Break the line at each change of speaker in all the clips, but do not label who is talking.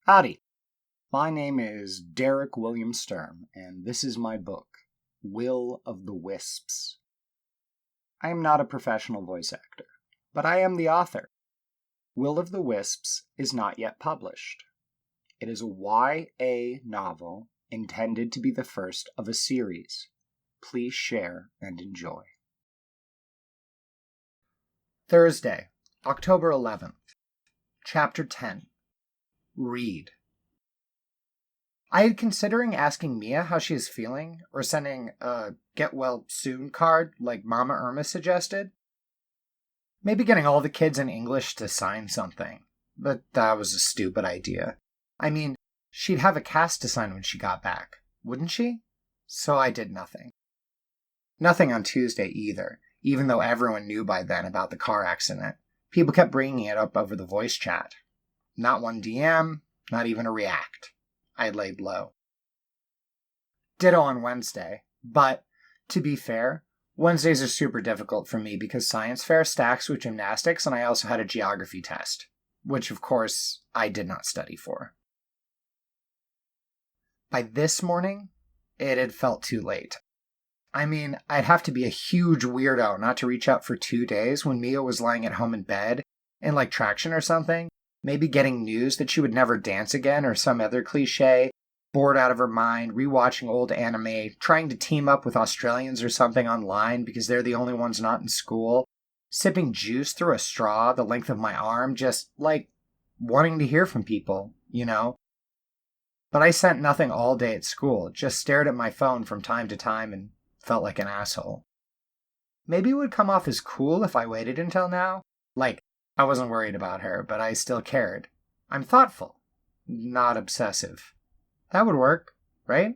Howdy. My name is Derek William Sturm, and this is my book, Will of the Wisps. I am not a professional voice actor, but I am the author. Will of the Wisps is not yet published. It is a YA novel intended to be the first of a series. Please share and enjoy. Thursday, October 11th. Chapter 10. Read. I had considering asking Mia how she is feeling, or sending a get well soon card like Mama Irma suggested. Maybe getting all the kids in English to sign something. But that was a stupid idea. I mean, she'd have a cast to sign when she got back, wouldn't she? So I did nothing. Nothing on Tuesday either, even though everyone knew by then about the car accident. People kept bringing it up over the voice chat. Not one DM, not even a react. I laid low. Ditto on Wednesday, but, to be fair, Wednesdays are super difficult for me because science fair stacks with gymnastics and I also had a geography test, which of course I did not study for. By this morning, it had felt too late. I mean, I'd have to be a huge weirdo not to reach out for 2 days when Mia was lying at home in bed, in like traction or something, maybe getting news that she would never dance again or some other cliche, bored out of her mind, rewatching old anime, trying to team up with Australians or something online because they're the only ones not in school, sipping juice through a straw the length of my arm, just like wanting to hear from people, you know? But I sent nothing all day at school, just stared at my phone from time to time and felt like an asshole. Maybe it would come off as cool if I waited until now. Like, I wasn't worried about her, but I still cared. I'm thoughtful, not obsessive. That would work, right?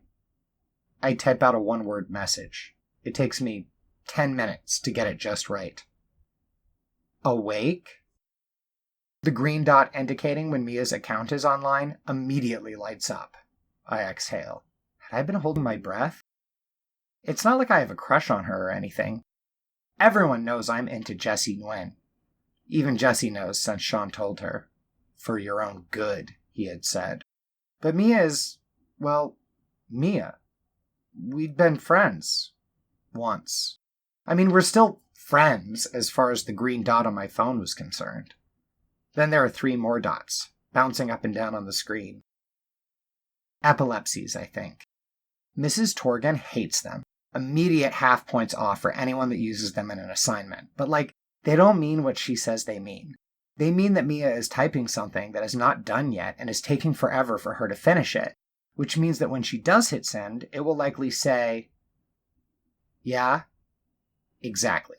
I type out a one-word message. It takes me 10 minutes to get it just right. Awake? The green dot indicating when Mia's account is online immediately lights up. I exhale. Had I been holding my breath? It's not like I have a crush on her or anything. Everyone knows I'm into Jessie Nguyen. Even Jessie knows since Shawn told her. For your own good, he had said. But Mia is, well, Mia. We'd been friends. Once. I mean, we're still friends as far as the green dot on my phone was concerned. Then there are 3 more dots, bouncing up and down on the screen. Epilepsies, I think. Mrs. Torgan hates them. Immediate half points off for anyone that uses them in an assignment. But they don't mean what she says they mean. They mean that Mia is typing something that is not done yet and is taking forever for her to finish it, which means that when she does hit send, it will likely say, yeah, exactly.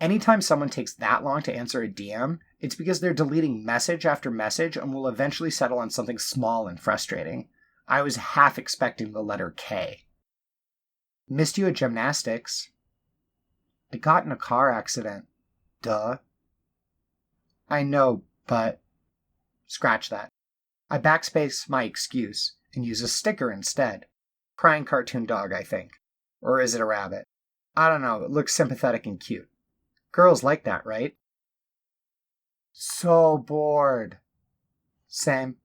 Anytime someone takes that long to answer a DM, it's because they're deleting message after message and will eventually settle on something small and frustrating. I was half expecting the letter K. Missed you at gymnastics. I got in a car accident. Duh. I know, but... Scratch that. I backspace my excuse and use a sticker instead. Crying cartoon dog, I think. Or is it a rabbit? I don't know, it looks sympathetic and cute. Girls like that, right? So bored. Same.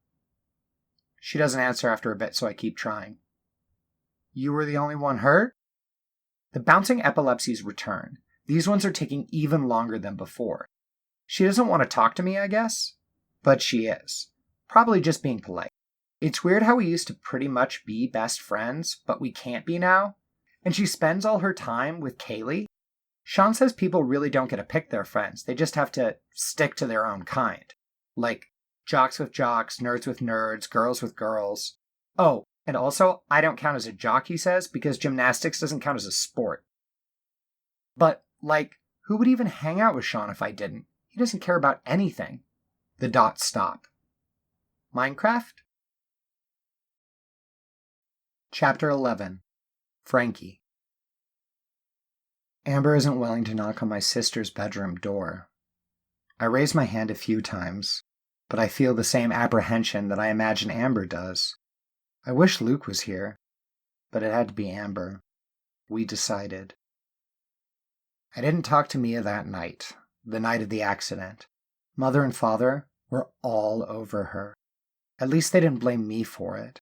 She doesn't answer after a bit, so I keep trying. You were the only one hurt? The bouncing epilepsies return. These ones are taking even longer than before. She doesn't want to talk to me, I guess. But she is. Probably just being polite. It's weird how we used to pretty much be best friends, but we can't be now. And she spends all her time with Kaylee. Shawn says people really don't get to pick their friends. They just have to stick to their own kind. Like, jocks with jocks, nerds with nerds, girls with girls. Oh, and also, I don't count as a jock, he says, because gymnastics doesn't count as a sport. But, who would even hang out with Shawn if I didn't? He doesn't care about anything. The dots stop. Minecraft? Chapter 11. Franky. Amber isn't willing to knock on my sister's bedroom door. I raise my hand a few times, but I feel the same apprehension that I imagine Amber does. I wish Luke was here, but it had to be Amber. We decided. I didn't talk to Mia that night, the night of the accident. Mother and father were all over her. At least they didn't blame me for it.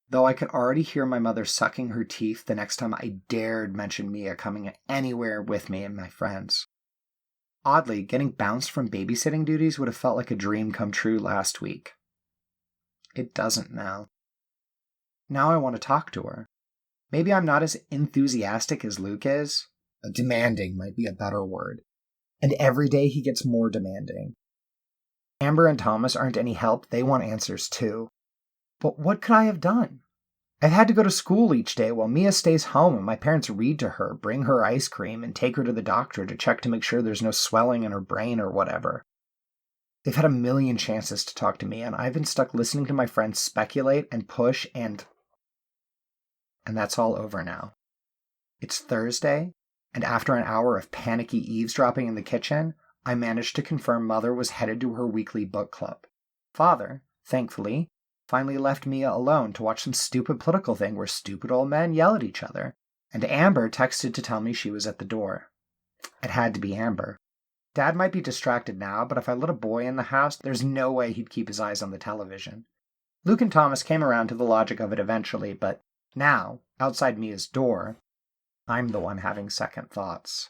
Though I could already hear my mother sucking her teeth the next time I dared mention Mia coming anywhere with me and my friends. Oddly, getting bounced from babysitting duties would have felt like a dream come true last week. It doesn't now. Now I want to talk to her. Maybe I'm not as enthusiastic as Luke is. Demanding might be a better word. And every day he gets more demanding. Amber and Thomas aren't any help. They want answers too. But what could I have done? I've had to go to school each day while Mia stays home and my parents read to her, bring her ice cream, and take her to the doctor to check to make sure there's no swelling in her brain or whatever. They've had a million chances to talk to Mia, and I've been stuck listening to my friends speculate and push, and that's all over now. It's Thursday, and after an hour of panicky eavesdropping in the kitchen, I managed to confirm Mother was headed to her weekly book club. Father, thankfully, finally left Mia alone to watch some stupid political thing where stupid old men yell at each other, and Amber texted to tell me she was at the door. It had to be Amber. Dad might be distracted now, but if I let a boy in the house, there's no way he'd keep his eyes on the television. Luke and Thomas came around to the logic of it eventually, but now, outside Mia's door, I'm the one having second thoughts.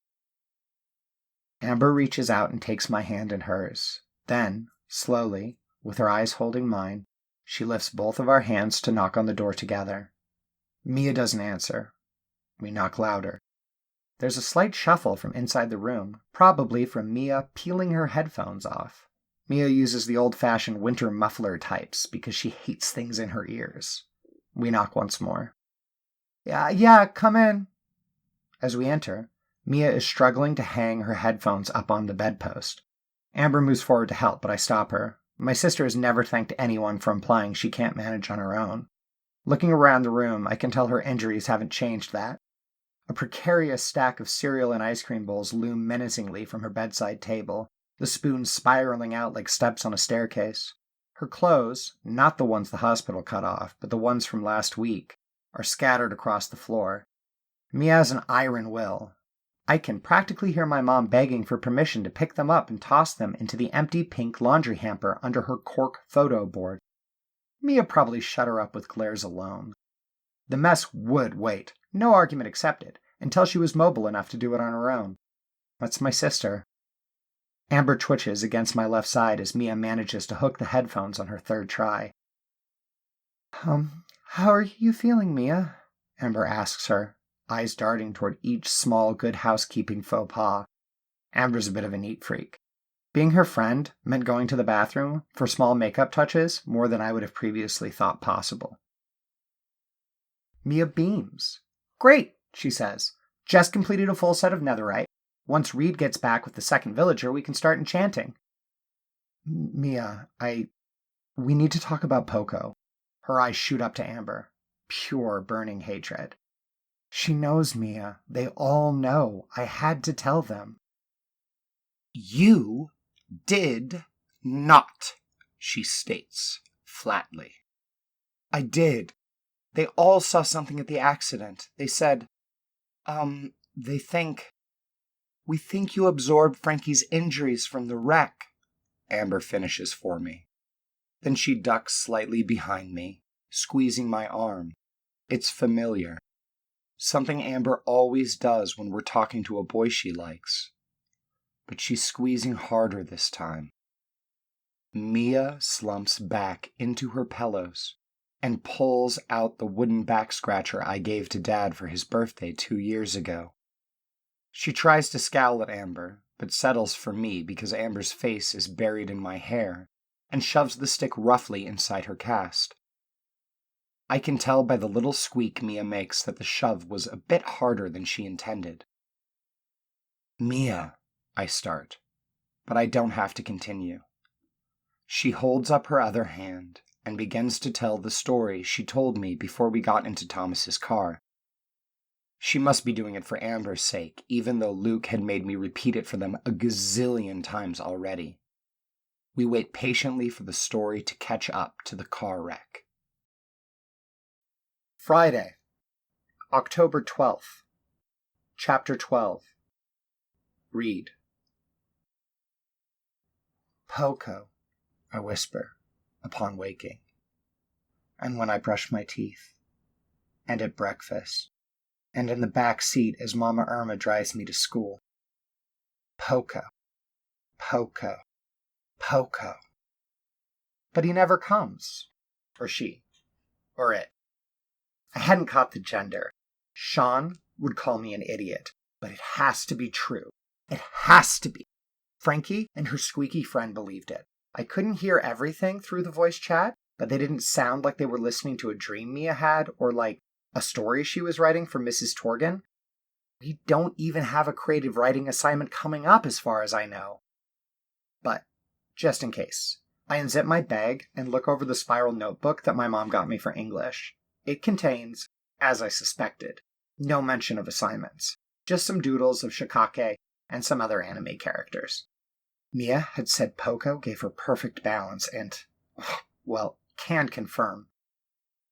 Amber reaches out and takes my hand in hers. Then, slowly, with her eyes holding mine, she lifts both of our hands to knock on the door together. Mia doesn't answer. We knock louder. There's a slight shuffle from inside the room, probably from Mia peeling her headphones off. Mia uses the old-fashioned winter muffler types because she hates things in her ears. We knock once more. Yeah, come in. As we enter, Mia is struggling to hang her headphones up on the bedpost. Amber moves forward to help, but I stop her. My sister has never thanked anyone for implying she can't manage on her own. Looking around the room, I can tell her injuries haven't changed that. A precarious stack of cereal and ice cream bowls loom menacingly from her bedside table, the spoons spiraling out like steps on a staircase. Her clothes, not the ones the hospital cut off, but the ones from last week, are scattered across the floor. Mia has an iron will. I can practically hear my mom begging for permission to pick them up and toss them into the empty pink laundry hamper under her cork photo board. Mia probably shut her up with glares alone. The mess would wait, no argument accepted, until she was mobile enough to do it on her own. That's my sister. Amber twitches against my left side as Mia manages to hook the headphones on her third try. How are you feeling, Mia? Amber asks her, eyes darting toward each small good housekeeping faux pas. Amber's a bit of a neat freak. Being her friend meant going to the bathroom for small makeup touches more than I would have previously thought possible. Mia beams. Great, she says. Just completed a full set of netherite. Once Reid gets back with the second villager, we can start enchanting. Mia, we need to talk about Poco. Her eyes shoot up to Amber. Pure burning hatred. She knows, Mia. They all know. I had to tell them. You did not, she states flatly. I did. They all saw something at the accident. They said, we think you absorbed Franky's injuries from the wreck. Amber finishes for me. Then she ducks slightly behind me, squeezing my arm. It's familiar. Something Amber always does when we're talking to a boy she likes. But she's squeezing harder this time. Mia slumps back into her pillows and pulls out the wooden back scratcher I gave to Dad for his birthday 2 years ago. She tries to scowl at Amber, but settles for me because Amber's face is buried in my hair, and shoves the stick roughly inside her cast. I can tell by the little squeak Mia makes that the shove was a bit harder than she intended. Mia, I start, but I don't have to continue. She holds up her other hand and begins to tell the story she told me before we got into Thomas's car. She must be doing it for Amber's sake, even though Luke had made me repeat it for them a gazillion times already. We wait patiently for the story to catch up to the car wreck. Friday, October 12th, Chapter 12. Reid. Poco, I whisper, upon waking. and when I brush my teeth, and at breakfast, and in the back seat as Mama Irma drives me to school. Poco, Poco, Poco. But he never comes. Or she. Or it. I hadn't caught the gender. Shawn would call me an idiot, but it has to be true. It has to be. Franky and her squeaky friend believed it. I couldn't hear everything through the voice chat, but they didn't sound like they were listening to a dream Mia had or like a story she was writing for Mrs. Torgan. We don't even have a creative writing assignment coming up as far as I know. But, just in case, I unzip my bag and look over the spiral notebook that my mom got me for English. It contains, as I suspected, no mention of assignments, just some doodles of Shikake and some other anime characters. Mia had said Poco gave her perfect balance and, well, can confirm.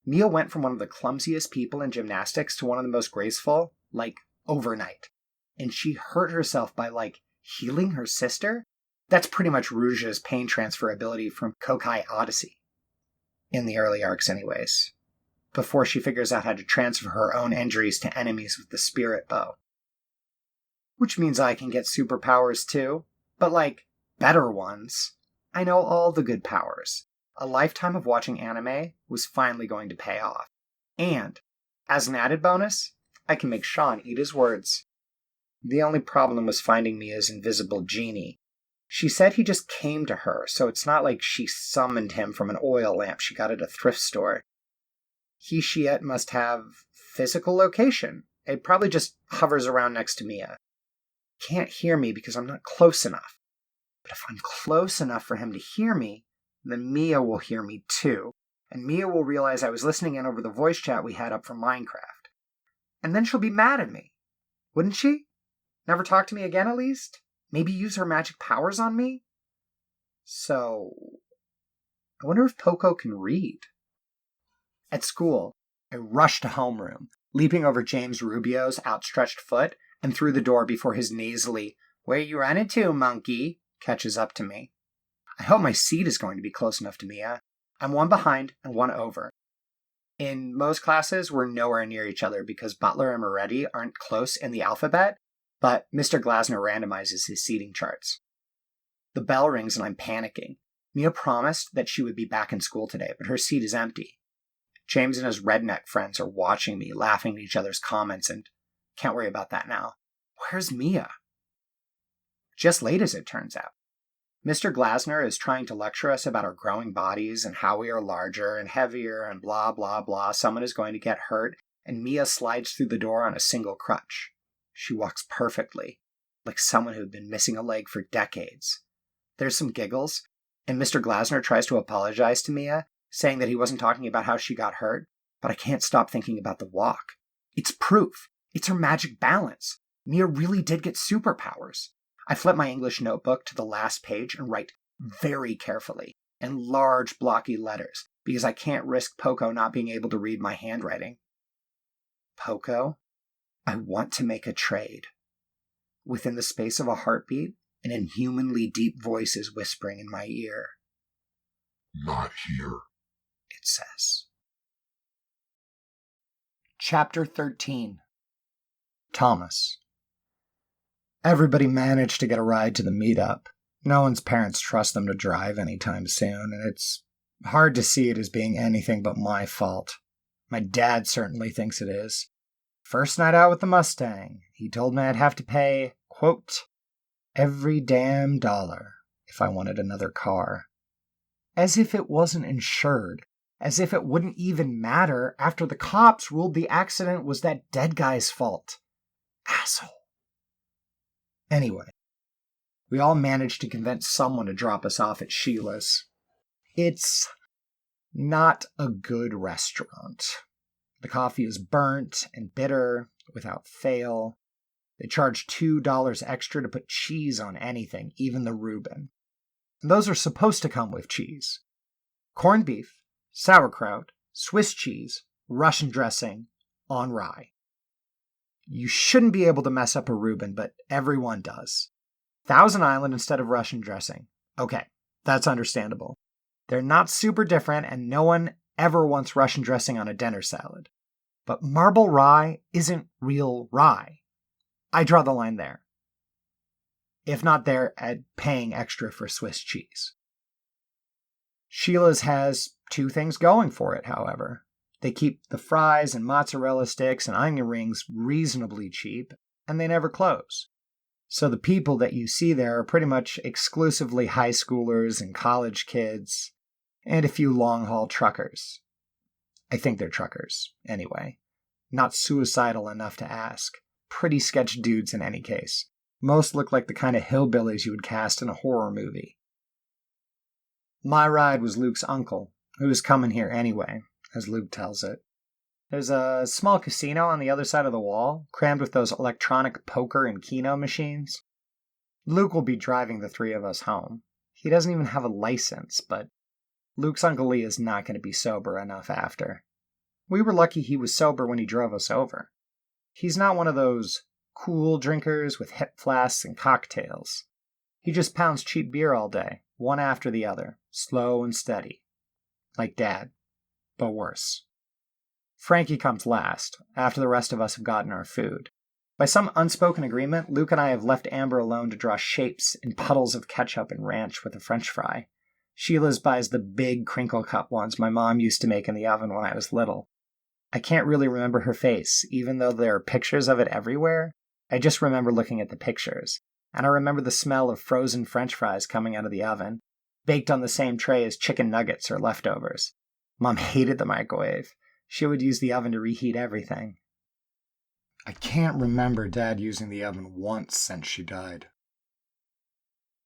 Mia went from one of the clumsiest people in gymnastics to one of the most graceful, overnight. And she hurt herself by, healing her sister? That's pretty much Rouge's pain transfer ability from Kokai Odyssey. In the early arcs anyways. Before she figures out how to transfer her own injuries to enemies with the spirit bow. Which means I can get superpowers too, but better ones. I know all the good powers. A lifetime of watching anime was finally going to pay off. And, as an added bonus, I can make Shawn eat his words. The only problem was finding Mia's invisible genie. She said he just came to her, so it's not like she summoned him from an oil lamp she got at a thrift store. He/she/it must have physical location. It probably just hovers around next to Mia. Can't hear me because I'm not close enough. But if I'm close enough for him to hear me, then Mia will hear me too. And Mia will realize I was listening in over the voice chat we had up for Minecraft. And then she'll be mad at me. Wouldn't she? Never talk to me again, at least? Maybe use her magic powers on me? So, I wonder if Poco can read. At school, I rush to homeroom, leaping over James Rubio's outstretched foot and through the door before his nasally, "Where you running to, monkey?" catches up to me. I hope my seat is going to be close enough to Mia. I'm one behind and one over. In most classes, we're nowhere near each other because Butler and Moretti aren't close in the alphabet, but Mr. Glasner randomizes his seating charts. The bell rings and I'm panicking. Mia promised that she would be back in school today, but her seat is empty. James and his redneck friends are watching me, laughing at each other's comments, and can't worry about that now. Where's Mia? Just late, as it turns out. Mr. Glasner is trying to lecture us about our growing bodies and how we are larger and heavier and blah, blah, blah. Someone is going to get hurt, and Mia slides through the door on a single crutch. She walks perfectly, like someone who had been missing a leg for decades. There's some giggles, and Mr. Glasner tries to apologize to Mia, saying that he wasn't talking about how she got hurt, but I can't stop thinking about the walk. It's proof. It's her magic balance. Mia really did get superpowers. I flip my English notebook to the last page and write very carefully, in large blocky letters, because I can't risk Poco not being able to read my handwriting. Poco, I want to make a trade. Within the space of a heartbeat, an inhumanly deep voice is whispering in my ear.
Not here,
it says. Chapter 13. Thomas. Everybody managed to get a ride to the meetup. No one's parents trust them to drive anytime soon, and it's hard to see it as being anything but my fault. My dad certainly thinks it is. First night out with the Mustang, he told me I'd have to pay, quote, every damn dollar if I wanted another car. As if it wasn't insured. As if it wouldn't even matter after the cops ruled the accident was that dead guy's fault. Asshole. Anyway, we all managed to convince someone to drop us off at Sheila's. It's not a good restaurant. The coffee is burnt and bitter, without fail. They charge $2 extra to put cheese on anything, even the Reuben. And those are supposed to come with cheese. Corned beef, sauerkraut, Swiss cheese, Russian dressing, on rye. You shouldn't be able to mess up a Reuben, but everyone does. Thousand Island instead of Russian dressing. Okay, that's understandable. They're not super different, and no one ever wants Russian dressing on a dinner salad. But marble rye isn't real rye. I draw the line there. If not there, at paying extra for Swiss cheese. Sheila's has two things going for it, however. They keep the fries and mozzarella sticks and onion rings reasonably cheap, and they never close. So the people that you see there are pretty much exclusively high schoolers and college kids, and a few long-haul truckers. I think they're truckers, anyway. Not suicidal enough to ask. Pretty sketch dudes in any case. Most look like the kind of hillbillies you would cast in a horror movie. My ride was Luke's uncle, who was coming here anyway, as Luke tells it. There's a small casino on the other side of the wall, crammed with those electronic poker and keno machines. Luke will be driving the three of us home. He doesn't even have a license, but Luke's Uncle Lee is not going to be sober enough after. We were lucky he was sober when he drove us over. He's not one of those cool drinkers with hip flasks and cocktails. He just pounds cheap beer all day, one after the other, slow and steady. Like Dad, but worse. Franky comes last, after the rest of us have gotten our food. By some unspoken agreement, Luke and I have left Amber alone to draw shapes in puddles of ketchup and ranch with a french fry. Sheila's buys the big crinkle cut ones my mom used to make in the oven when I was little. I can't really remember her face, even though there are pictures of it everywhere. I just remember looking at the pictures, and I remember the smell of frozen french fries coming out of the oven, baked on the same tray as chicken nuggets or leftovers. Mom hated the microwave. She would use the oven to reheat everything. I can't remember Dad using the oven once since she died.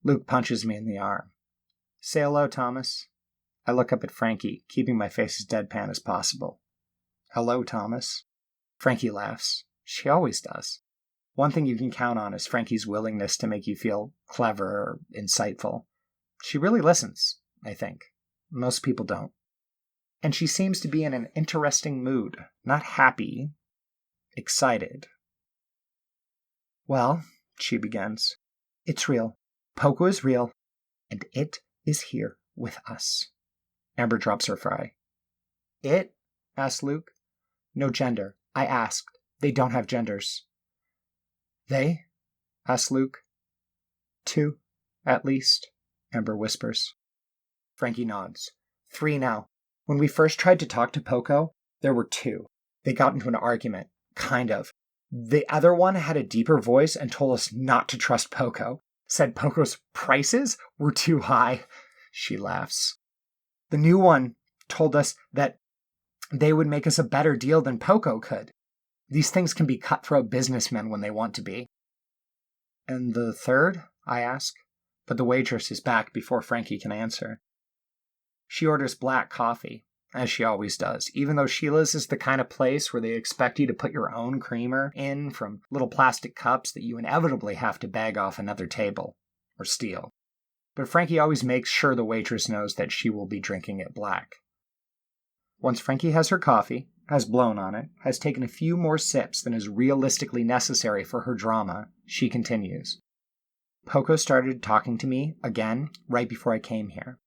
Luke punches me in the arm. Say hello, Thomas. I look up at Franky, keeping my face as deadpan as possible. Hello, Thomas. Franky laughs. She always does. One thing you can count on is Franky's willingness to make you feel clever or insightful. She really listens, I think. Most people don't. And she seems to be in an interesting mood. Not happy. Excited. Well, she begins. It's real. Poco is real. And it is here with us. Amber drops her fry. It? Asked Luke. No gender. I asked. They don't have genders. They? Asked Luke. Two, at least, Amber whispers. Franky nods. 3 now. When we first tried to talk to Poco, there were 2. They got into an argument. Kind of. The other one had a deeper voice and told us not to trust Poco. Said Poco's prices were too high. She laughs. The new one told us that they would make us a better deal than Poco could. These things can be cutthroat businessmen when they want to be. And the third? I ask. But the waitress is back before Franky can answer. She orders black coffee, as she always does, even though Sheila's is the kind of place where they expect you to put your own creamer in from little plastic cups that you inevitably have to bag off another table, or steal. But Franky always makes sure the waitress knows that she will be drinking it black. Once Franky has her coffee, has blown on it, has taken a few more sips than is realistically necessary for her drama, she continues. Poco started talking to me, again, right before I came here.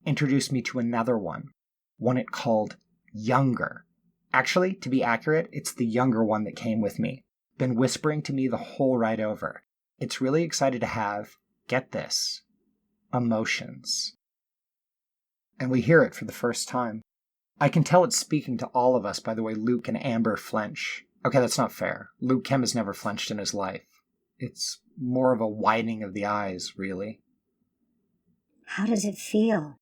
Introduced me to another one it called Younger. Actually, to be accurate, it's the younger one that came with me. Been whispering to me the whole ride over. It's really excited to have, get this, emotions. And we hear it for the first time. I can tell it's speaking to all of us by the way Luke and Amber flinch. Okay, that's not fair. Luke Kim has never flinched in his life. It's more of a widening of the eyes, really.
How does it feel?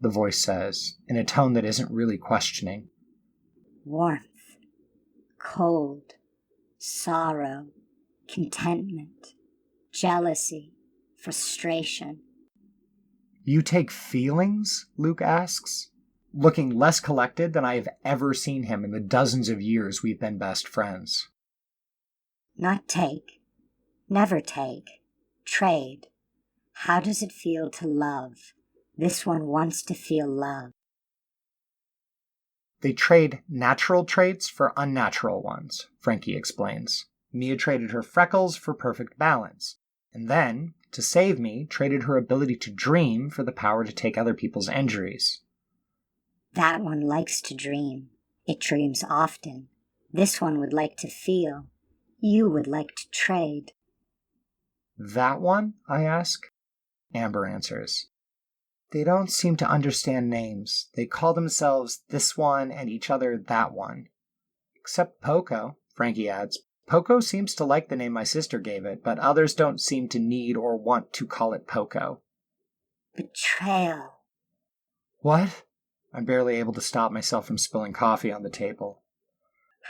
The voice says, in a tone that isn't really questioning.
Warmth, cold, sorrow, contentment, jealousy, frustration.
You take feelings? Luke asks, looking less collected than I have ever seen him in the dozens of years we've been best friends.
Not take. Never take. Trade. How does it feel to love? This one wants to feel love.
They trade natural traits for unnatural ones, Franky explains. Mia traded her freckles for perfect balance, and then, to save me, traded her ability to dream for the power to take other people's injuries.
That one likes to dream. It dreams often. This one would like to feel. You would like to trade.
That one? I ask. Amber answers. They don't seem to understand names. They call themselves this one and each other that one. Except Poco, Franky adds. Poco seems to like the name my sister gave it, but others don't seem to need or want to call it Poco.
Betrayal.
What? I'm barely able to stop myself from spilling coffee on the table.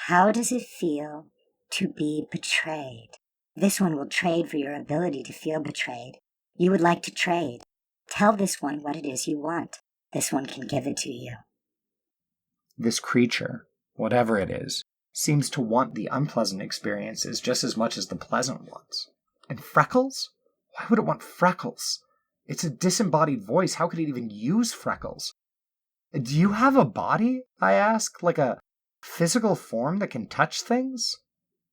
How does it feel to be betrayed? This one will trade for your ability to feel betrayed. You would like to trade. Tell this one what it is you want. This one can give it to you.
This creature, whatever it is, seems to want the unpleasant experiences just as much as the pleasant ones. And freckles? Why would it want freckles? It's a disembodied voice. How could it even use freckles? Do you have a body? I ask, like a physical form that can touch things?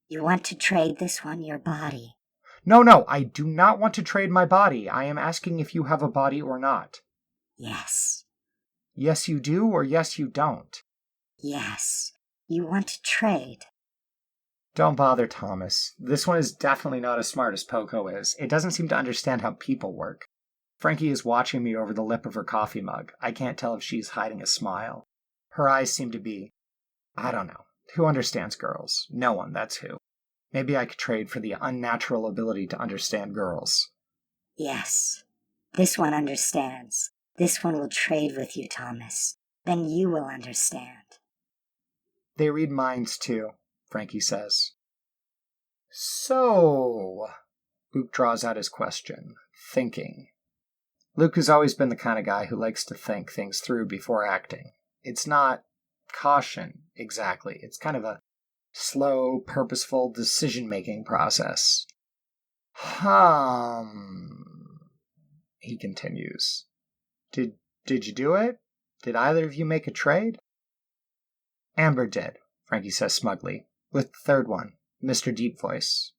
You want to trade this one your body.
No, I do not want to trade my body. I am asking if you have a body or not.
Yes.
Yes, you do, or yes, you don't.
Yes. You want to trade.
Don't bother, Thomas. This one is definitely not as smart as Poco is. It doesn't seem to understand how people work. Franky is watching me over the lip of her coffee mug. I can't tell if she's hiding a smile. Her eyes seem to be... I don't know. Who understands girls? No one, that's who. Maybe I could trade for the unnatural ability to understand girls.
Yes. This one understands. This one will trade with you, Thomas. Then you will understand.
They read minds too, Franky says. So... Luke draws out his question, thinking. Luke has always been the kind of guy who likes to think things through before acting. It's not caution, exactly. It's kind of a slow, purposeful decision-making process. He continues. Did you do it? Did either of you make a trade? Amber did, Franky says smugly, with the third one, Mr. Deep Voice.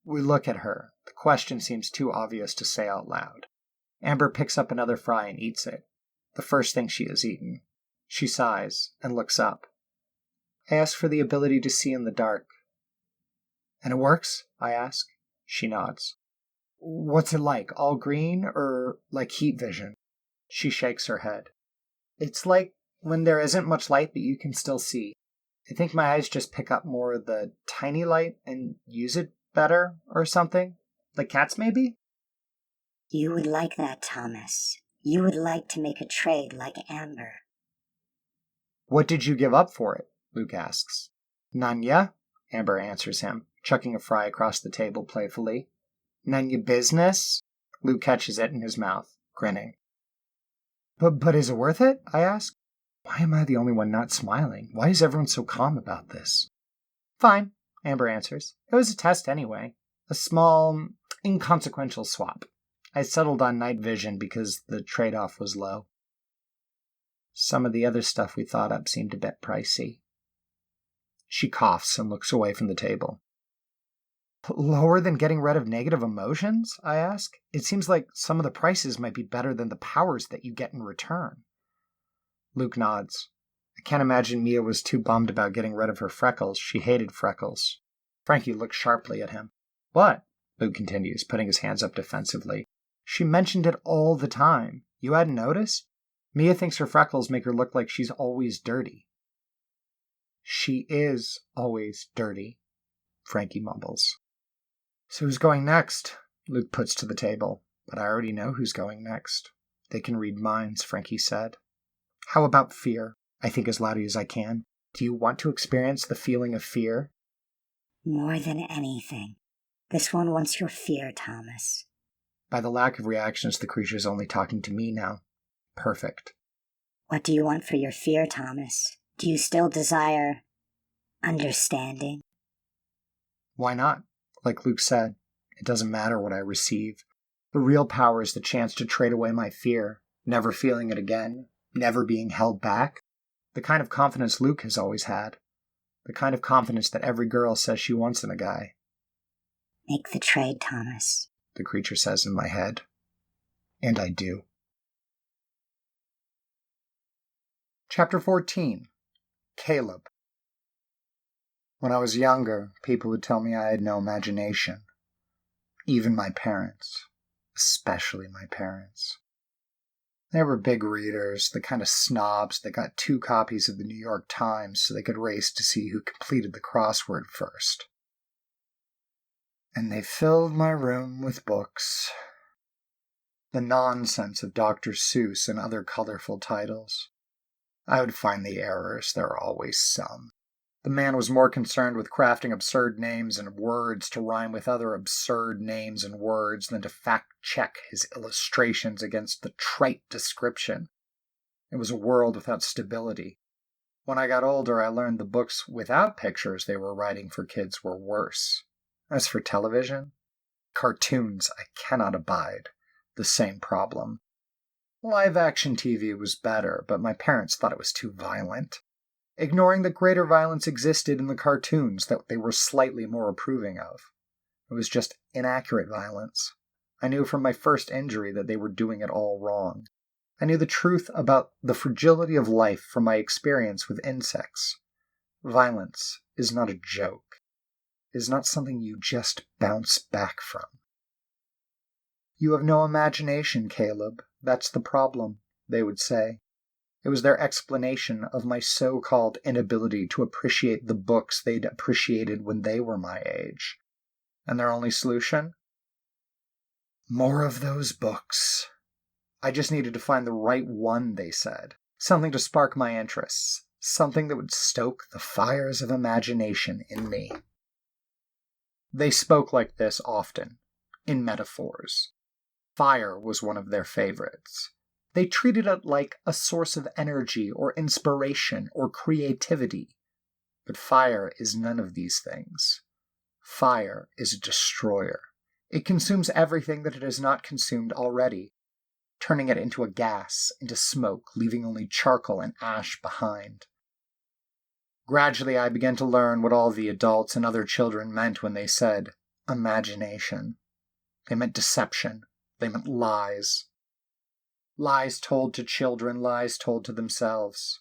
We look at her. The question seems too obvious to say out loud. Amber picks up another fry and eats it, the first thing she has eaten. She sighs and looks up. I ask for the ability to see in the dark. And it works? I ask. She nods. What's it like? All green or like heat vision? She shakes her head. It's like when there isn't much light but you can still see. I think my eyes just pick up more of the tiny light and use it better or something. Like cats maybe?
You would like that, Thomas. You would like to make a trade like Amber.
What did you give up for it? Luke asks. None ya? Amber answers him, chucking a fry across the table playfully. None ya business? Luke catches it in his mouth, grinning. But is it worth it? I ask. Why am I the only one not smiling? Why is everyone so calm about this? Fine, Amber answers. It was a test anyway. A small, inconsequential swap. I settled on night vision because the trade-off was low. Some of the other stuff we thought up seemed a bit pricey. She coughs and looks away from the table. Lower than getting rid of negative emotions? I ask. It seems like some of the prices might be better than the powers that you get in return. Luke nods. I can't imagine Mia was too bummed about getting rid of her freckles. She hated freckles. Franky looks sharply at him. What? Luke continues, putting his hands up defensively. She mentioned it all the time. You hadn't noticed? Mia thinks her freckles make her look like she's always dirty. She is always dirty, Franky mumbles. So who's going next? Luke puts to the table. But I already know who's going next. They can read minds, Franky said. How about fear? I think as loudly as I can. Do you want to experience the feeling of fear?
More than anything. This one wants your fear, Thomas.
By the lack of reactions, the creature's only talking to me now. Perfect.
What do you want for your fear, Thomas? Do you still desire understanding?
Why not? Like Luke said, it doesn't matter what I receive. The real power is the chance to trade away my fear, never feeling it again, never being held back. The kind of confidence Luke has always had. The kind of confidence that every girl says she wants in a guy.
Make the trade, Thomas,
the creature says in my head. And I do. Chapter 14. Caleb. When I was younger, people would tell me I had no imagination. Even my parents. Especially my parents. They were big readers, the kind of snobs that got 2 copies of the New York Times so they could race to see who completed the crossword first. And they filled my room with books. The nonsense of Dr. Seuss and other colorful titles. I would find the errors, there are always some. The man was more concerned with crafting absurd names and words to rhyme with other absurd names and words than to fact-check his illustrations against the trite description. It was a world without stability. When I got older, I learned the books without pictures they were writing for kids were worse. As for television, cartoons I cannot abide. The same problem. Live-action TV was better, but my parents thought it was too violent. Ignoring that greater violence existed in the cartoons that they were slightly more approving of. It was just inaccurate violence. I knew from my first injury that they were doing it all wrong. I knew the truth about the fragility of life from my experience with insects. Violence is not a joke. It is not something you just bounce back from. You have no imagination, Caleb. That's the problem, they would say. It was their explanation of my so-called inability to appreciate the books they'd appreciated when they were my age. And their only solution? More of those books. I just needed to find the right one, they said. Something to spark my interests. Something that would stoke the fires of imagination in me. They spoke like this often, in metaphors. Fire was one of their favorites. They treated it like a source of energy or inspiration or creativity. But fire is none of these things. Fire is a destroyer. It consumes everything that it has not consumed already, turning it into a gas, into smoke, leaving only charcoal and ash behind. Gradually I began to learn what all the adults and other children meant when they said imagination. They meant deception. They meant lies. Lies told to children, lies told to themselves.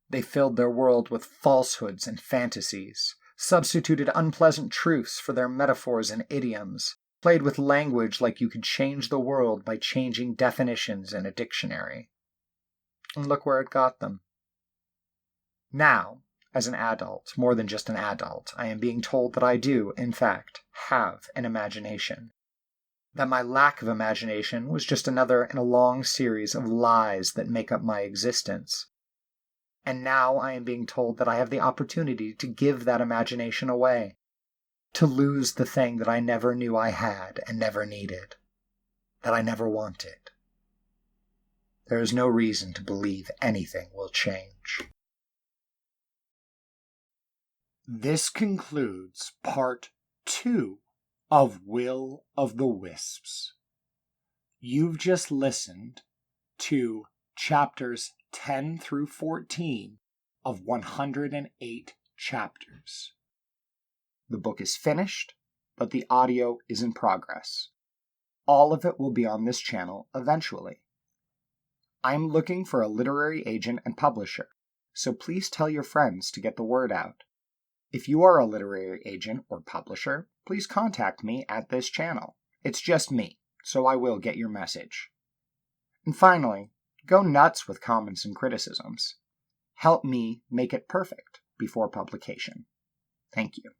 They filled their world with falsehoods and fantasies, substituted unpleasant truths for their metaphors and idioms, played with language like you could change the world by changing definitions in a dictionary. And look where it got them. Now, as an adult, more than just an adult, I am being told that I do, in fact, have an imagination. That my lack of imagination was just another in a long series of lies that make up my existence. And now I am being told that I have the opportunity to give that imagination away, to lose the thing that I never knew I had and never needed, that I never wanted. There is no reason to believe anything will change.
This concludes Part 2 of Will of the Wisps. You've just listened to chapters 10 through 14 of 108 chapters.
The book is finished, but the audio is in progress. All of it will be on this channel eventually. I'm looking for a literary agent and publisher, so please tell your friends to get the word out. If you are a literary agent or publisher, please contact me at this channel. It's just me, so I will get your message. And finally, go nuts with comments and criticisms. Help me make it perfect before publication. Thank you.